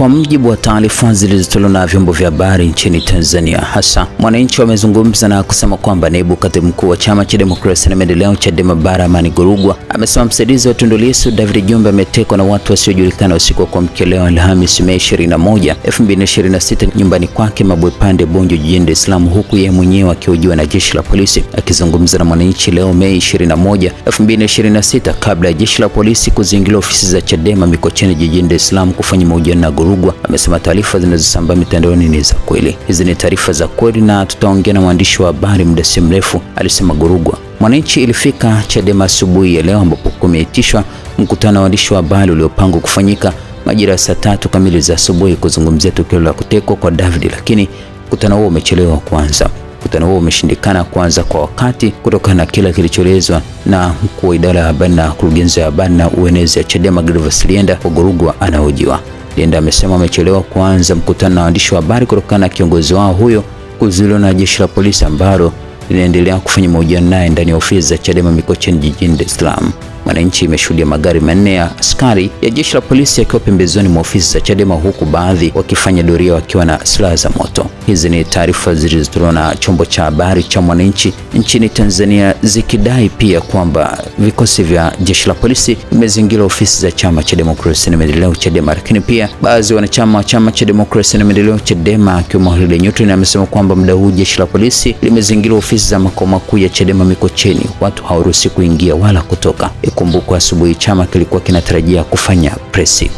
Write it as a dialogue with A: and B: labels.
A: Kwa mujibu wa taarifa zilizotolewa na vyombo vya habari nchini Tanzania, hasa Mwananchi wamezungumza na kusema kwamba naibu katibu mkuu wa Chama cha Demokrasia na Maendeleo Chadema Bara Amani Golugwa amesema msaidizi wa Tundu Lissu David Jumbe ametekwa na watu wasiojulikana usiku wa kuamkia leo Alhamisi Mei 21, 2026 nyumbani kwake Mabwepande Bunju jijini Dar es Salaam, huku yeye mwenyewe akihojiwa na jeshi la polisi. Akizungumza na Mwananchi leo Mei 21, 2026 kabla ya jeshi la polisi kuzingira ofisi za Chadema Mikocheni jijini Dar es Salaam kufanya mahojiano na Golugwa, amesema taarifa zinazosambaa mitandaoni ni za kweli. Hizi ni taarifa za kweli na tutaongea na mwandishi wa habari muda si mrefu, alisema Golugwa. Mwananchi ilifika Chadema asubuhi ya leo ambapo kumeitishwa mkutano wa waandishi wa habari uliopangwa kufanyika majira ya saa 3 kamili za asubuhi kuzungumzia tukio la kutekwa kwa David, lakini mkutano huo umechelewa kuanza. Mkutano huo umeshindikana kuanza kwa wakati kutokana na kila kilichoelezwa na mkuu wa idara ya habari na kurugenzi ya habari na uenezi ya Chadema Gervas Lienda. Golugwa anahojiwa. Lienda amesema amechelewa kuanza mkutano na waandishi wa habari kutokana na kiongozi wao huyo kuzuiliwa na jeshi la polisi ambalo linaendelea kufanya mahojiano naye ndani ya ofisi za Chadema Mikocheni jijini Dar es Salaam. Mwananchi imeshuhudia magari manne ya askari ya jeshi la polisi yakiwa pembezoni mwa ofisi za Chadema, huku baadhi wakifanya doria wakiwa na silaha za moto. Hizi ni taarifa zilizotolewa na chombo cha habari cha Mwananchi nchini Tanzania zikidai pia kwamba vikosi vya jeshi la polisi vimezingira ofisi za Chama cha Demokrasia na Maendeleo Chadema, lakini pia baadhi ya wanachama wa Chama cha Demokrasia na Maendeleo Chadema akiwemo Hillary Newton amesema kwamba muda huu jeshi la polisi limezingira ofisi za makao makuu ya Chadema Mikocheni, watu hawaruhusi kuingia wala kutoka. Ikumbukwa asubuhi chama kilikuwa kinatarajia kufanya presi.